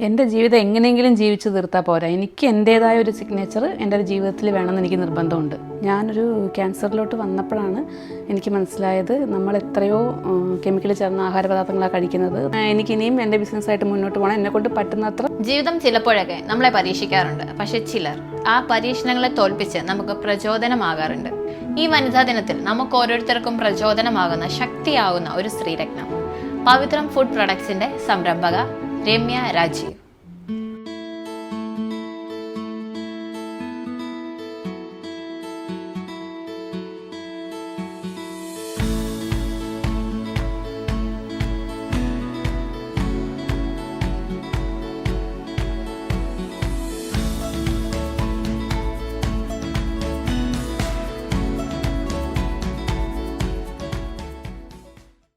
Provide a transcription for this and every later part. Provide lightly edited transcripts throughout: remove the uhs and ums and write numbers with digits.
എൻ്റെ ജീവിതം എങ്ങനെയെങ്കിലും ജീവിച്ച് തീർത്താൽ പോരാ. എനിക്ക് എൻ്റേതായ ഒരു സിഗ്നേച്ചർ എൻ്റെ ഒരു ജീവിതത്തിൽ വേണമെന്ന് എനിക്ക് നിർബന്ധമുണ്ട്. ഞാനൊരു ക്യാൻസറിലോട്ട് വന്നപ്പോഴാണ് എനിക്ക് മനസ്സിലായത് നമ്മൾ എത്രയോ കെമിക്കൽ ചേർന്ന ആഹാര പദാർത്ഥങ്ങളാണ് കഴിക്കുന്നത്. എനിക്കിനിയും എൻ്റെ ബിസിനസ്സായിട്ട് മുന്നോട്ട് പോകണം. എന്നെക്കൊണ്ട് പറ്റുന്നത്ര. ജീവിതം ചിലപ്പോഴൊക്കെ നമ്മളെ പരീക്ഷിക്കാറുണ്ട്. പക്ഷെ ചിലർ ആ പരീക്ഷണങ്ങളെ തോൽപ്പിച്ച് നമുക്ക് പ്രചോദനമാകാറുണ്ട്. ഈ വനിതാ ദിനത്തിൽ നമുക്ക് ഓരോരുത്തർക്കും പ്രചോദനമാകുന്ന ശക്തിയാവുന്ന ഒരു സ്ത്രീരത്നം പവിത്രം ഫുഡ് പ്രൊഡക്ട്സിന്റെ സംരംഭക രമ്യ രാജീവ്.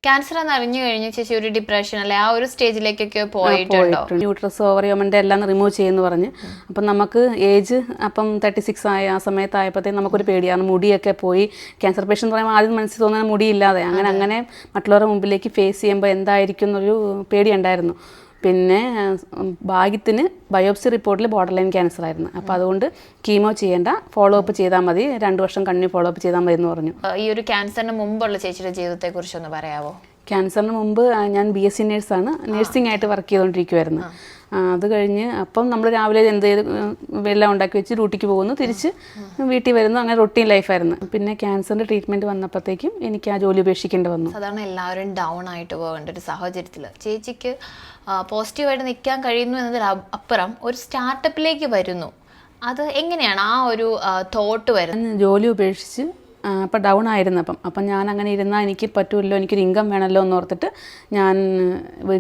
ക്യാൻസർ എന്ന് അറിഞ്ഞു കഴിഞ്ഞു ചേച്ചി ഒരു ഡിപ്രഷൻ അല്ലെ ആ ഒരു സ്റ്റേജിലേക്കൊക്കെ പോയിട്ടുണ്ടോ? യൂട്രസ് ഓവറിയോമൻ്റെ എല്ലാം റിമൂവ് ചെയ്യുമെന്ന് പറഞ്ഞ് അപ്പം നമുക്ക് ഏജ് അപ്പം 36 ആയ ആ സമയത്തായപ്പോഴത്തേക്കും നമുക്കൊരു പേടിയാണ്. മുടിയൊക്കെ പോയി ക്യാൻസർ പേഷ്യൻ്റ് പറയുമ്പോൾ ആദ്യം മനസ്സിൽ തോന്നുന്നത് മുടിയില്ലാതെ അങ്ങനെ മറ്റുള്ളവരുടെ മുമ്പിലേക്ക് ഫേസ് ചെയ്യുമ്പോൾ എന്തായിരിക്കും എന്നൊരു പേടിയുണ്ടായിരുന്നു. പിന്നെ ഭാഗ്യത്തിന് ബയോപ്സി റിപ്പോർട്ടിൽ ബോർഡർ ലൈൻ ക്യാൻസർ ആയിരുന്നു. അപ്പോൾ അതുകൊണ്ട് കീമോ ചെയ്യേണ്ട, ഫോളോ അപ്പ് ചെയ്താൽ മതി, 2 വർഷം കണ്ടിന്യൂ ഫോളോ അപ്പ് ചെയ്താൽ മതി എന്ന് പറഞ്ഞു. ഈ ഒരു ക്യാൻസറിന് മുമ്പുള്ള ചേച്ചിയുടെ ജീവിതത്തെ കുറിച്ചൊന്ന് പറയാമോ? ക്യാൻസറിന് മുമ്പ് ഞാൻ BSc നേഴ്സാണ്, നേഴ്സിംഗ് ആയിട്ട് വർക്ക് ചെയ്തുകൊണ്ടിരിക്കുമായിരുന്നു. അത് കഴിഞ്ഞ് അപ്പം നമ്മൾ രാവിലെ എല്ലാം ഉണ്ടാക്കി വെച്ച് ഡ്യൂട്ടിക്ക് പോകുന്നു, തിരിച്ച് വീട്ടിൽ വരുന്നു, അങ്ങനെ റൊട്ടീൻ ലൈഫായിരുന്നു. പിന്നെ ക്യാൻസറിൻ്റെ ട്രീറ്റ്മെൻറ്റ് വന്നപ്പോഴത്തേക്കും എനിക്ക് ആ ജോലി ഉപേക്ഷിക്കേണ്ടി വന്നു. സാധാരണ എല്ലാവരും ഡൗൺ ആയിട്ട് പോകേണ്ട ഒരു സാഹചര്യത്തിൽ ചേച്ചിക്ക് പോസിറ്റീവായിട്ട് നിൽക്കാൻ കഴിയുന്നു എന്നതിൽ അപ്പുറം ഒരു സ്റ്റാർട്ടപ്പിലേക്ക് വരുന്നു. അത് എങ്ങനെയാണ് ആ ഒരു തോട്ട് വരുന്നത്? ജോലി ഉപേക്ഷിച്ച് അപ്പം ഡൗൺ ആയിരുന്നു. അപ്പം ഞാൻ അങ്ങനെ ഇരുന്നാൽ എനിക്ക് പറ്റുമല്ലോ, എനിക്കൊരു ഇൻകം വേണമല്ലോ എന്ന് ഓർത്തിട്ട് ഞാൻ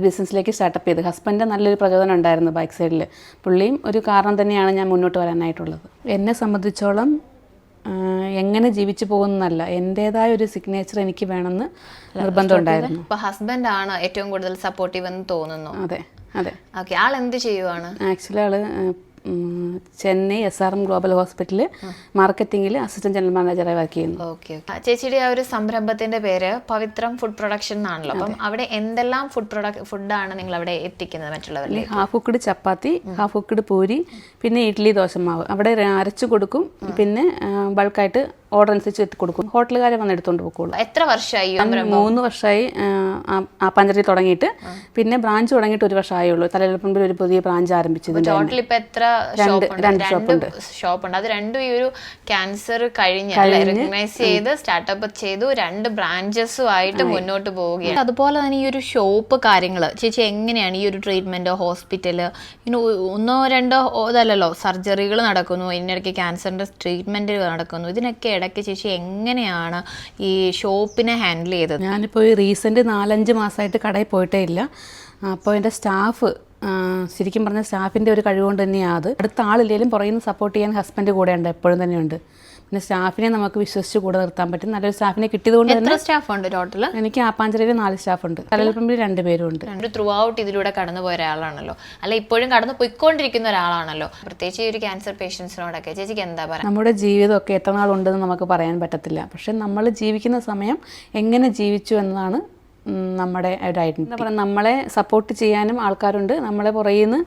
ബിസിനസ്സിലേക്ക് സ്റ്റാർട്ടപ്പ് ചെയ്തു. ഹസ്ബൻഡ് നല്ലൊരു പ്രചോദനം ഉണ്ടായിരുന്നു ബാക്ക് സൈഡിൽ. പുള്ളിയും ഒരു കാരണം തന്നെയാണ് ഞാൻ മുന്നോട്ട് വരാനായിട്ടുള്ളത്. എന്നെ സംബന്ധിച്ചോളം എങ്ങനെ ജീവിച്ചു പോകുന്നതല്ല, എൻ്റേതായ ഒരു സിഗ്നേച്ചർ എനിക്ക് വേണമെന്ന് നിർബന്ധം ഉണ്ടായിരുന്നു. അപ്പോൾ ഹസ്ബൻഡാണ് ഏറ്റവും കൂടുതൽ സപ്പോർട്ടീവ് എന്ന് തോന്നുന്നു. അതെ അതെ. ഓക്കെ, ആൾ എന്ത് ചെയ്യുവാണ്? ആക്ച്വലി ആൾ ചെന്നൈ SRM ഗ്ലോബൽ ഹോസ്പിറ്റലിൽ മാർക്കറ്റിംഗിൽ അസിസ്റ്റന്റ് ജനറൽ മാനേജറായി വർക്ക് ചെയ്യുന്നു. ഓക്കെ. ചേച്ചിയുടെ ആ ഒരു സംരംഭത്തിന്റെ പേര് പവിത്രം ഫുഡ് പ്രൊഡക്ഷൻ എന്നാണല്ലോ. അപ്പം അവിടെ എന്തെല്ലാം ഫുഡാണ് നിങ്ങൾ അവിടെ എത്തിക്കുന്നത് മറ്റുള്ളവരിൽ? ഹാഫ് കുക്ക്ഡ് ചപ്പാത്തി, ഹാഫ് കുക്ക്ഡ് പൂരി, പിന്നെ ഇഡ്ഡലി ദോശമാവ് അവിടെ അരച്ചു കൊടുക്കും. പിന്നെ ബൾക്കായിട്ട് ഓർഡർ അനുസരിച്ച് എത്തി കൊടുക്കും. ഹോട്ടലുകാരെ വന്ന് എടുത്തുകൊണ്ട് പോകുള്ളൂ. എത്ര വർഷമായി? 3 വർഷമായി ആപ്പാഞ്ചേരി തുടങ്ങിയിട്ട്. പിന്നെ ബ്രാഞ്ച് തുടങ്ങിയിട്ട് 1 വർഷമായേ ഉള്ളൂ. തലയിലപ്പറമ്പിൽ ഒരു പുതിയ ബ്രാഞ്ച് ആരംഭിച്ചത്. ടോട്ടൽ ഇപ്പൊ എത്ര ഷോപ്പുണ്ട്? അത് രണ്ടും ഈ ഒരു ക്യാൻസർ കഴിഞ്ഞ് റെക്കഗ്നൈസ് ചെയ്ത് സ്റ്റാർട്ടപ്പ് ചെയ്തു 2 ബ്രാഞ്ചസും ആയിട്ട് മുന്നോട്ട് പോവുകയാണ്. അതുപോലെ തന്നെ ഈ ഒരു ഷോപ്പ് കാര്യങ്ങൾ ചേച്ചി എങ്ങനെയാണ് ഈ ഒരു ട്രീറ്റ്മെന്റ് ഹോസ്പിറ്റല് ഇങ്ങനെ 1-2 ഇതല്ലല്ലോ, സർജറികൾ നടക്കുന്നു, ഇതിനിടയ്ക്ക് ക്യാൻസറിന്റെ ട്രീറ്റ്മെന്റ് നടക്കുന്നു. ഇതിനൊക്കെ ഇടയ്ക്ക് ചേച്ചി എങ്ങനെയാണ് ഈ ഷോപ്പിനെ ഹാൻഡിൽ ചെയ്തത്? ഞാനിപ്പോൾ ഈ റീസെൻറ്റ് 4-5 മാസമായിട്ട് കടയിൽ പോയിട്ടേ ഇല്ല. അപ്പോൾ എൻ്റെ സ്റ്റാഫ്, ശരിക്കും പറഞ്ഞാൽ സ്റ്റാഫിൻ്റെ ഒരു കഴിവുകൊണ്ട് തന്നെയാണ് അത്. അടുത്ത ആളില്ലെങ്കിലും പുറകിൽ നിന്ന് സപ്പോർട്ട് ചെയ്യാൻ ഹസ്ബൻഡ് കൂടെ ഉണ്ട്, എപ്പോഴും തന്നെയുണ്ട്. പിന്നെ സ്റ്റാഫിനെ നമുക്ക് വിശ്വസിച്ച് കൂടെ നിർത്താൻ പറ്റും. നല്ലൊരു സ്റ്റാഫിനെ കിട്ടിയതുകൊണ്ട് തന്നെ. എത്ര സ്റ്റാഫുണ്ട് ടോട്ടൽ? എനിക്ക് ആപ്പാഞ്ചേരിയിൽ 4 സ്റ്റാഫുണ്ട്, തലയിലപ്പറമ്പിൽ 2 പേരുണ്ട്. ത്രൂ ഔട്ട് ഇതിലൂടെ കടന്നു പോയ ഒരാളാണല്ലോ, അല്ല ഇപ്പോഴും കടന്നു പോയിക്കൊണ്ടിരിക്കുന്ന ഒരാളാണല്ലോ. പ്രത്യേകിച്ച് ഈ ഒരു ക്യാൻസർ പേഷ്യൻസിനോടൊക്കെ ചേച്ചിക്ക് എന്താ പറയുക? നമ്മുടെ ജീവിതമൊക്കെ എത്ര നാളുണ്ടെന്ന് നമുക്ക് പറയാൻ പറ്റത്തില്ല. പക്ഷെ നമ്മൾ ജീവിക്കുന്ന സമയം എങ്ങനെ ജീവിച്ചു എന്നതാണ് നമ്മുടെ ഒരു ഐഡൻറ്റിറ്റി. എന്താ പറയുക, നമ്മളെ സപ്പോർട്ട് ചെയ്യാനും ആൾക്കാരുണ്ട്, നമ്മളെ പുറകിൽ നിന്ന്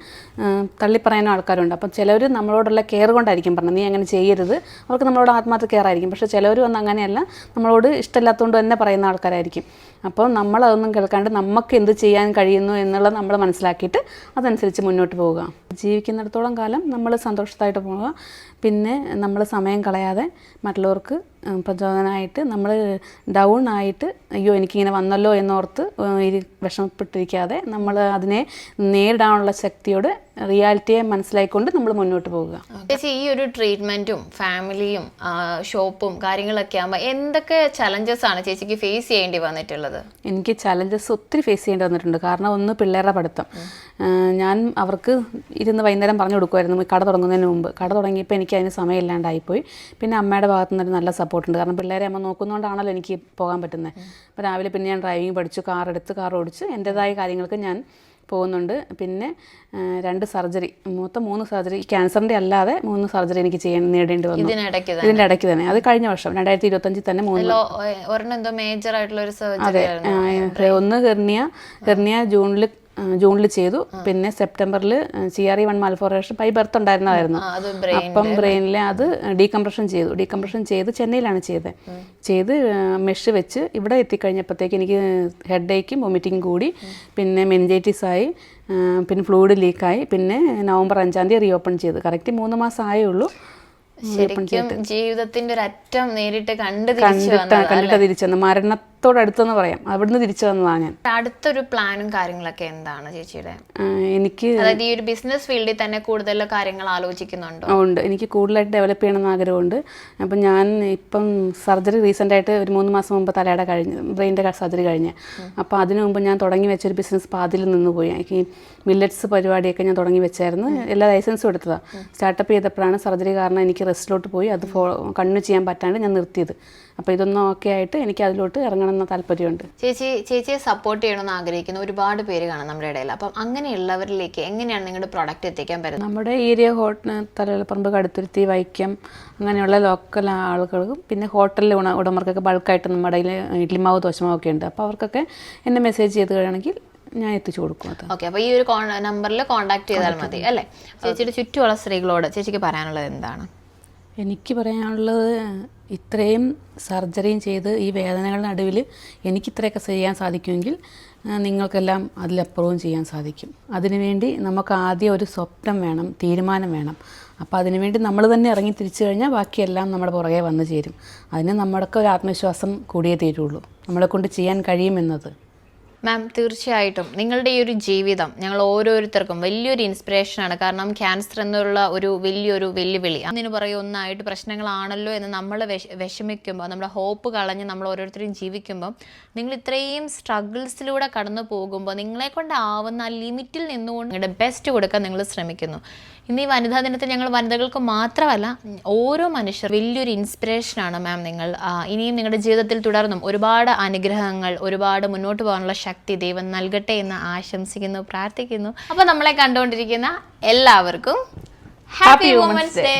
തള്ളിപ്പറയാനും ആൾക്കാരുണ്ട്. അപ്പം ചിലർ നമ്മളോടുള്ള കെയർ കൊണ്ടായിരിക്കും പറഞ്ഞത് നീ അങ്ങനെ ചെയ്യരുത്, അവർക്ക് നമ്മളോട് ആത്മാർത്ഥ കെയർ ആയിരിക്കും. പക്ഷേ ചിലവർ വന്ന് അങ്ങനെയല്ല, നമ്മളോട് ഇഷ്ടമില്ലാത്തതുകൊണ്ട് തന്നെ പറയുന്ന ആൾക്കാരായിരിക്കും. അപ്പോൾ നമ്മളതൊന്നും കേൾക്കാണ്ട് നമുക്ക് എന്ത് ചെയ്യാൻ കഴിയുന്നു എന്നുള്ളത് നമ്മൾ മനസ്സിലാക്കിയിട്ട് അതനുസരിച്ച് മുന്നോട്ട് പോവുക. ജീവിക്കുന്നിടത്തോളം കാലം നമ്മൾ സന്തോഷത്തായിട്ട് പോവുക. പിന്നെ നമ്മൾ സമയം കളയാതെ മറ്റുള്ളവർക്ക് പ്രചോദനമായിട്ട്, നമ്മൾ ഡൗൺ ആയിട്ട് അയ്യോ എനിക്കിങ്ങനെ വന്നല്ലോ എന്നോർത്ത് വിഷമപ്പെട്ടിരിക്കാതെ നമ്മൾ അതിനെ നേരിടാനുള്ള ശക്തിയോട് റിയാലിറ്റിയെ മനസ്സിലാക്കിക്കൊണ്ട് നമ്മൾ മുന്നോട്ട് പോവുക. ചേച്ചി ഈ ഒരു ട്രീറ്റ്മെന്റും ഫാമിലിയും ഷോപ്പും കാര്യങ്ങളൊക്കെ ആകുമ്പോൾ എന്തൊക്കെ ചലഞ്ചസ് ആണ് ചേച്ചിക്ക് ഫേസ് ചെയ്യേണ്ടി വന്നിട്ടുള്ളത്? എനിക്ക് ചലഞ്ചസ് ഒത്തിരി ഫേസ് ചെയ്യേണ്ടി വന്നിട്ടുണ്ട്. കാരണം ഒന്ന്, പിള്ളേരുടെ പഠിത്തം. ഞാൻ അവർക്ക് ഇരുന്ന് വൈകുന്നേരം പറഞ്ഞു കൊടുക്കുമായിരുന്നു കട തുടങ്ങുന്നതിന് മുമ്പ്. കട തുടങ്ങിയപ്പോൾ എനിക്ക് അതിന് സമയമില്ലാണ്ടായിപ്പോയി. പിന്നെ അമ്മയുടെ ഭാഗത്തു നിന്നൊരു നല്ല സപ്പോർട്ടുണ്ട്. കാരണം പിള്ളേരെ അമ്മ നോക്കുന്നതുകൊണ്ടാണല്ലോ എനിക്ക് പോകാൻ പറ്റുന്നത്. അപ്പോൾ രാവിലെ പിന്നെ ഞാൻ ഡ്രൈവിംഗ് പഠിച്ചു, കാർ ഓടിച്ച് എൻ്റേതായ കാര്യങ്ങൾക്ക് ഞാൻ പോകുന്നുണ്ട്. പിന്നെ 2 സർജറി, മൊത്തം 3 സർജറി, ക്യാൻസറിൻ്റെ അല്ലാതെ 3 സർജറി എനിക്ക് നേടേണ്ടി വന്നു ഇതിൻ്റെ ഇടയ്ക്ക് തന്നെ. അത് കഴിഞ്ഞ വർഷം 2025 തന്നെ 3. അതെ, ഒന്ന് ഹെർണിയ ജൂണിൽ ജൂണിൽ ചെയ്തു. പിന്നെ സെപ്റ്റംബറിൽ CRE1 മാൽഫോർമേഷൻ ബൈ ബർത്ത് ഉണ്ടായിരുന്നതായിരുന്നു. അപ്പം ബ്രെയിനിൽ അത് ഡീകംപ്രഷൻ ചെയ്ത് ചെന്നൈയിലാണ് ചെയ്ത് മെഷ് വെച്ച് ഇവിടെ എത്തിക്കഴിഞ്ഞപ്പോഴത്തേക്ക് എനിക്ക് ഹെഡ് ഏക്കും വൊമിറ്റിംഗ് കൂടി, പിന്നെ മെനിഞ്ചൈറ്റിസ് ആയി, പിന്നെ ഫ്ലൂയിഡ് ലീക്കായി. പിന്നെ നവംബർ 5 റീഓപ്പൺ ചെയ്തു. കറക്റ്റ് 3 മാസം ആയേ ഉള്ളൂ. ശരിക്കും ജീവിതത്തിന്റെ ഒരു അറ്റം നേരിട്ട് കണ്ടിട്ട് തിരിച്ചു വന്നു. മരണത്തോടടുത്തെന്ന് പറയാം. അവിടുന്ന് തിരിച്ചു വന്നതാണ് ഞാൻ. അടുത്തൊരു പ്ലാനും കാര്യങ്ങളൊക്കെ എന്താണ് ചേച്ചിയുടെ? എനിക്ക് അതായത് ഈ ഒരു ബിസിനസ് ഫീൽഡിൽ തന്നെ കൂടുതൽ കാര്യങ്ങൾ ആലോചിക്കുന്നുണ്ടോ? ഉണ്ട്. എനിക്ക് കൂടുതലായിട്ട് ഡെവലപ്പ് ചെയ്യണമെന്ന് ആഗ്രഹമുണ്ട്. അപ്പം ഞാൻ ഇപ്പം സർജറി റീസെൻ്റായിട്ട് ഒരു 3 മാസം മുമ്പ് തലയുടെ ബ്രെയിൻ്റെ സർജറി കഴിഞ്ഞ്. അപ്പോൾ അതിനു മുമ്പ് ഞാൻ തുടങ്ങി വെച്ചൊരു ബിസിനസ് പാതിൽ നിന്ന് പോയി. എനിക്ക് മില്ലറ്റ്സ് പരിപാടിയൊക്കെ ഞാൻ തുടങ്ങി വെച്ചായിരുന്നു. എല്ലാ ലൈസൻസും എടുത്തതാണ്. സ്റ്റാർട്ടപ്പ് ചെയ്തപ്പോഴാണ് സർജറി കാരണം എനിക്ക് റെസ്റ്റിലോട്ട് പോയി അത് കണ്ടിന്യൂ ചെയ്യാൻ പറ്റാണ്ട് ഞാൻ നിർത്തിയത്. അപ്പോൾ ഇതൊന്നും ഓക്കെ ആയിട്ട് എനിക്ക് അതിലോട്ട് ഇറങ്ങണമെന്ന താല്പര്യമുണ്ട്. ചേച്ചിയെ സപ്പോർട്ട് ചെയ്യണമെന്ന് ആഗ്രഹിക്കുന്ന ഒരുപാട് പേര് കാണാം നമ്മുടെ ഇടയിൽ. അപ്പം അങ്ങനെയുള്ളവരിലേക്ക് എങ്ങനെയാണ് നിങ്ങളുടെ പ്രൊഡക്റ്റ് എത്തിക്കാൻ പറ്റുന്നത്? നമ്മുടെ ഏരിയ തലപ്പറമ്പ്, കടുത്തുരുത്തി, വൈക്കം അങ്ങനെയുള്ള ലോക്കൽ ആളുകൾക്കും പിന്നെ ഹോട്ടലിലെ ഉടമർക്കൊക്കെ ബൾക്കായിട്ട് നമ്മുടെ കയ്യിൽ ഇഡ്ലിമാവ് ദോശമാവൊക്കെ ഉണ്ട്. അപ്പോൾ അവർക്കൊക്കെ എന്നെ മെസ്സേജ് ചെയ്ത് കഴിയണമെങ്കിൽ ഞാൻ എത്തിച്ചു കൊടുക്കും. ഓക്കെ, അപ്പോൾ ഈ ഒരു നമ്പറിൽ കോൺടാക്ട് ചെയ്താൽ മതി അല്ലേ? ചേച്ചിയുടെ ചുറ്റുമുള്ള സ്ത്രീകളോട് ചേച്ചിക്ക് പറയാനുള്ളത് എന്താണ്? എനിക്ക് പറയാനുള്ളത്, ഇത്രയും സർജറിയും ചെയ്ത് ഈ വേദനകളുടെ നടുവിൽ എനിക്ക് ഇത്രയൊക്കെ ചെയ്യാൻ സാധിക്കുമെങ്കിൽ നിങ്ങൾക്കെല്ലാം അതിലപ്പുറവും ചെയ്യാൻ സാധിക്കും. അതിനുവേണ്ടി നമുക്ക് ആദ്യം ഒരു സ്വപ്നം വേണം, തീരുമാനം വേണം. അപ്പോൾ അതിനുവേണ്ടി നമ്മൾ തന്നെ ഇറങ്ങി തിരിച്ചു കഴിഞ്ഞാൽ ബാക്കിയെല്ലാം നമ്മുടെ പുറകെ വന്നു ചേരും. അതിന് നമ്മുടെയൊക്കെ ഒരു ആത്മവിശ്വാസം കൂടിയേ തീരുള്ളൂ, നമ്മളെ കൊണ്ട് ചെയ്യാൻ കഴിയുമെന്നത്. മാം, തീർച്ചയായിട്ടും നിങ്ങളുടെ ഈ ഒരു ജീവിതം ഞങ്ങൾ ഓരോരുത്തർക്കും വലിയൊരു ഇൻസ്പിറേഷനാണ്. കാരണം ക്യാൻസർ എന്നുള്ള ഒരു വലിയൊരു വെല്ലുവിളി അതിന് പറയും ഒന്നായിട്ട് പ്രശ്നങ്ങളാണല്ലോ എന്ന് നമ്മൾ വിഷമിക്കുമ്പോൾ, നമ്മുടെ ഹോപ്പ് കളഞ്ഞ് നമ്മൾ ഓരോരുത്തരും ജീവിക്കുമ്പോൾ, നിങ്ങൾ ഇത്രയും സ്ട്രഗിൾസിലൂടെ കടന്നു പോകുമ്പോൾ നിങ്ങളെ കൊണ്ടാവുന്ന ആ ലിമിറ്റിൽ നിന്നുകൊണ്ട് നിങ്ങളുടെ ബെസ്റ്റ് കൊടുക്കാൻ നിങ്ങൾ ശ്രമിക്കുന്നു. ഇന്ന് ഈ വനിതാ ദിനത്തിൽ ഞങ്ങൾ വനിതകൾക്ക് മാത്രമല്ല ഓരോ മനുഷ്യർ വലിയൊരു ഇൻസ്പിറേഷനാണ് മാം നിങ്ങൾ. ഇനിയും നിങ്ങളുടെ ജീവിതത്തിൽ തുടർന്നും ഒരുപാട് അനുഗ്രഹങ്ങൾ, ഒരുപാട് മുന്നോട്ട് പോകാനുള്ള ശക്തി ദൈവം നൽകട്ടെ എന്ന് ആശംസിക്കുന്നു, പ്രാർത്ഥിക്കുന്നു. അപ്പോൾ നമ്മളെ കണ്ടുകൊണ്ടിരിക്കുന്ന എല്ലാവർക്കും ഹാപ്പി വുമൻസ് ഡേ.